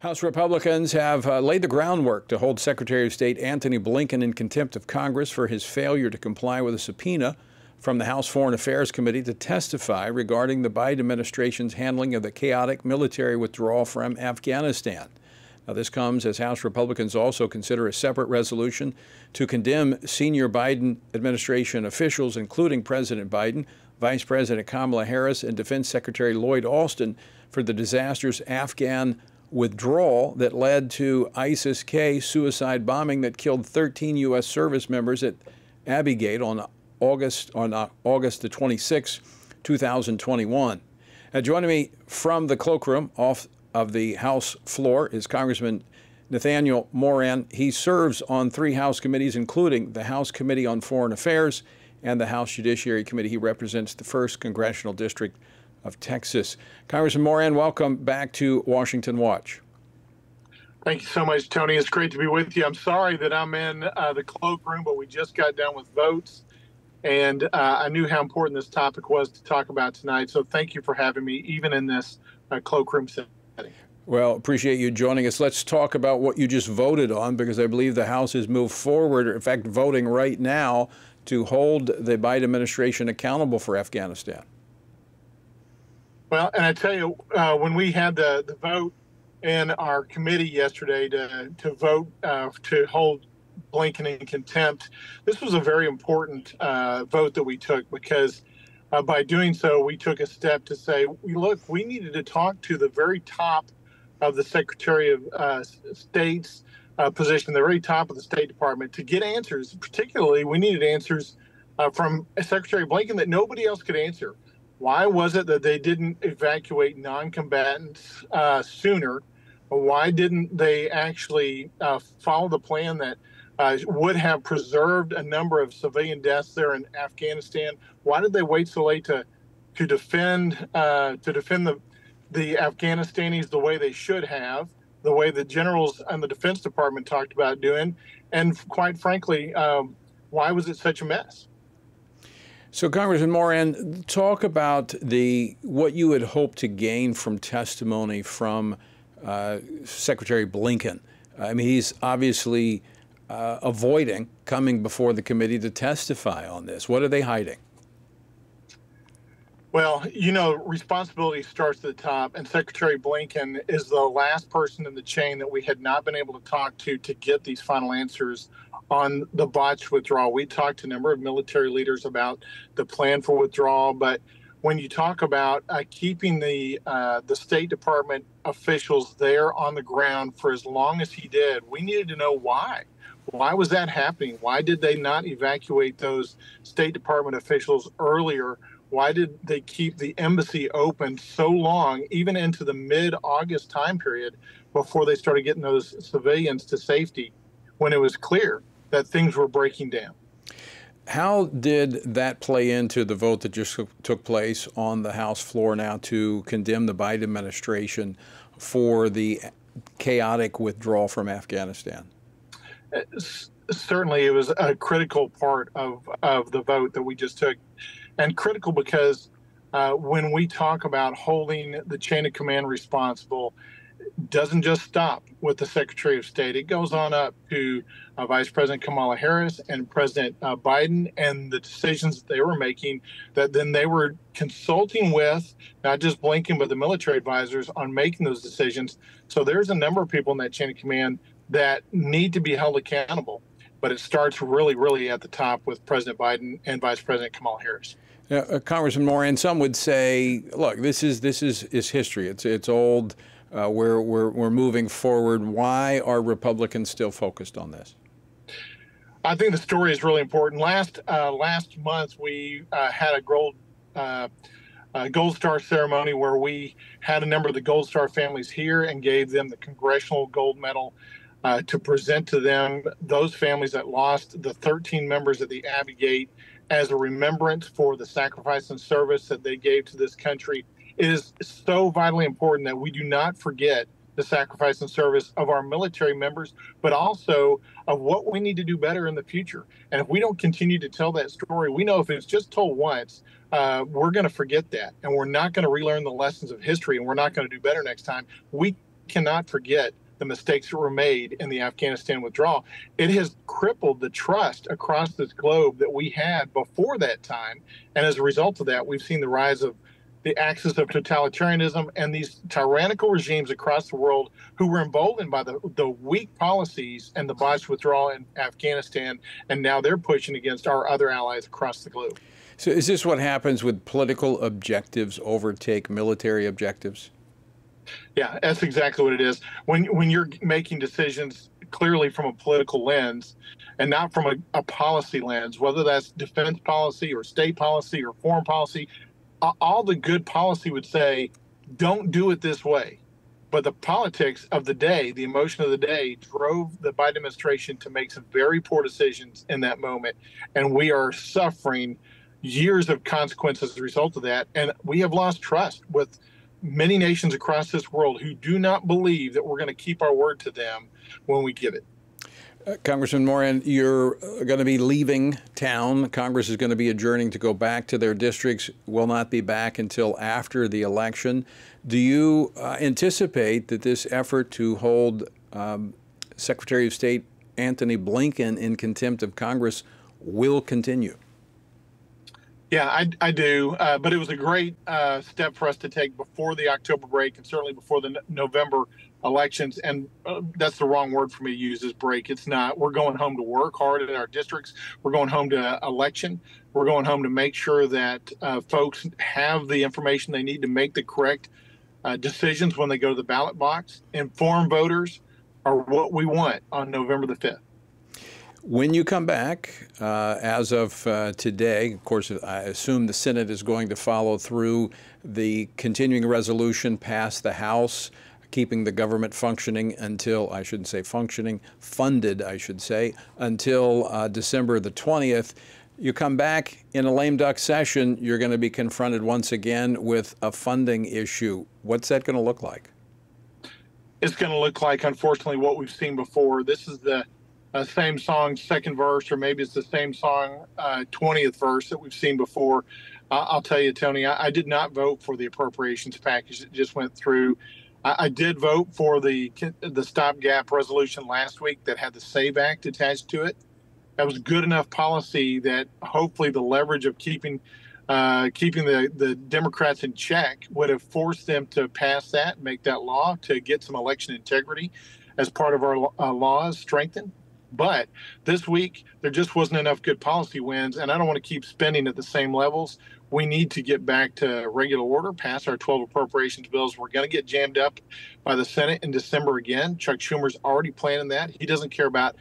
House Republicans have laid the groundwork to hold Secretary of State Antony Blinken in contempt of Congress for his failure to comply with a subpoena from the House Foreign Affairs Committee to testify regarding the Biden administration's handling of the chaotic military withdrawal from Afghanistan. Now, this comes as House Republicans also consider a separate resolution to condemn senior Biden administration officials, including President Biden, Vice President Kamala Harris, and Defense Secretary Lloyd Austin for the disastrous Afghan withdrawal that led to ISIS-K suicide bombing that killed 13 U.S. service members at Abbey Gate on August the 26th, 2021. Now, joining me from the cloakroom off of the House floor is Congressman Nathaniel Moran. He serves on 3 House committees, including the House Committee on Foreign Affairs and the House Judiciary Committee. He represents the 1st Congressional District of Texas. Congressman Moran, welcome back to Washington Watch. Thank you so much, Tony. It's great to be with you. I'm sorry that I'm in the cloakroom, but we just got done with votes, and I knew how important this topic was to talk about tonight. So thank you for having me, even in this cloakroom setting. Well, appreciate you joining us. Let's talk about what you just voted on, because I believe the House has moved forward, in fact, voting right now to hold the Biden administration accountable for Afghanistan. Well, and I tell you, when we had the vote in our committee yesterday to vote to hold Blinken in contempt, this was a very important vote that we took, because by doing so, we took a step to say, look, we needed to talk to the very top of the Secretary of State's position, the very top of the State Department, to get answers. Particularly, we needed answers from Secretary Blinken that nobody else could answer. Why was it that they didn't evacuate non-combatants sooner? Why didn't they actually follow the plan that would have preserved a number of civilian deaths there in Afghanistan? Why did they wait so late to defend the Afghanistanis the way they should have, the way the generals and the Defense Department talked about doing? And quite frankly, why was it such a mess? So, Congressman Moran, talk about what you had hoped to gain from testimony from Secretary Blinken. I mean, he's obviously avoiding coming before the committee to testify on this. What are they hiding? Well, you know, responsibility starts at the top, and Secretary Blinken is the last person in the chain that we had not been able to talk to get these final answers on the botched withdrawal. We talked to a number of military leaders about the plan for withdrawal, but when you talk about keeping the State Department officials there on the ground for as long as he did, we needed to know why. Why was that happening? Why did they not evacuate those State Department officials earlier? Why did they keep the embassy open so long, even into the mid-August time period, before they started getting those civilians to safety, when it was clear that things were breaking down? How did that play into the vote that just took place on the House floor now to condemn the Biden administration for the chaotic withdrawal from Afghanistan? Certainly, it was a critical part of the vote that we just took. And critical because when we talk about holding the chain of command responsible, it doesn't just stop with the Secretary of State. It goes on up to Vice President Kamala Harris and President Biden, and the decisions that they were making, that then they were consulting with not just Blinken, but the military advisors on making those decisions. So there's a number of people in that chain of command that need to be held accountable. But it starts really, really at the top with President Biden and Vice President Kamala Harris. Congressman Moran, some would say, look, this is history. It's old. We're moving forward. Why are Republicans still focused on this? I think the story is really important. Last month we had a Gold Star ceremony where we had a number of the Gold Star families here and gave them the Congressional Gold Medal to present to them, those families that lost the 13 members at the Abbey Gate, as a remembrance for the sacrifice and service that they gave to this country. It is so vitally important that we do not forget the sacrifice and service of our military members, but also of what we need to do better in the future. And if we don't continue to tell that story, we know if it's just told once, we're going to forget that, and we're not going to relearn the lessons of history, and we're not going to do better next time. We cannot forget the mistakes that were made in the Afghanistan withdrawal. It has crippled the trust across this globe that we had before that time. And as a result of that, we've seen the rise of the axis of totalitarianism and these tyrannical regimes across the world who were emboldened by the weak policies and the botched withdrawal in Afghanistan. And now they're pushing against our other allies across the globe. So is this what happens when political objectives overtake military objectives? Yeah, that's exactly what it is. When you're making decisions clearly from a political lens and not from a policy lens, whether that's defense policy or state policy or foreign policy, all the good policy would say, don't do it this way. But the politics of the day, the emotion of the day, drove the Biden administration to make some very poor decisions in that moment. And we are suffering years of consequences as a result of that. And we have lost trust with many nations across this world who do not believe that we're going to keep our word to them when we give it. Congressman Moran, you're going to be leaving town. Congress is going to be adjourning to go back to their districts, will not be back until after the election. Do you anticipate that this effort to hold Secretary of State Antony Blinken in contempt of Congress will continue? Yeah, I do. But it was a great step for us to take before the October break and certainly before the November elections. And that's the wrong word for me to use, is break. It's not. We're going home to work hard in our districts. We're going home to election. We're going home to make sure that folks have the information they need to make the correct decisions when they go to the ballot box. Informed voters are what we want on November the 5th. When you come back, as of today, of course, I assume the Senate is going to follow through the continuing resolution passed the House, keeping the government functioning until, I shouldn't say functioning, funded, I should say, until December the 20th. You come back in a lame duck session, you're going to be confronted once again with a funding issue. What's that going to look like? It's going to look like, unfortunately, what we've seen before. This is the same song, second verse, or maybe it's the same song, 20th verse that we've seen before. I'll tell you, Tony, I did not vote for the appropriations package that just went through. I did vote for the stopgap resolution last week that had the SAVE Act attached to it. That was good enough policy that hopefully the leverage of keeping the Democrats in check would have forced them to pass that, make that law, to get some election integrity as part of our laws strengthened. But this week, there just wasn't enough good policy wins, and I don't want to keep spending at the same levels. We need to get back to regular order, pass our 12 appropriations bills. We're going to get jammed up by the Senate in December again. Chuck Schumer's already planning that. He doesn't care about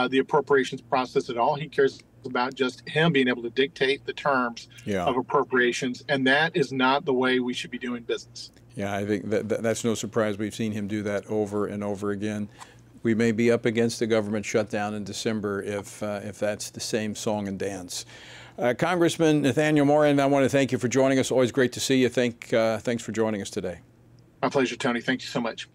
the appropriations process at all. He cares about just him being able to dictate the terms of appropriations, and that is not the way we should be doing business. Yeah, I think that's no surprise. We've seen him do that over and over again. We may be up against the government shutdown in December if that's the same song and dance. Congressman Nathaniel Moran, I want to thank you for joining us. Always great to see you. Thanks for joining us today. My pleasure, Tony. Thank you so much.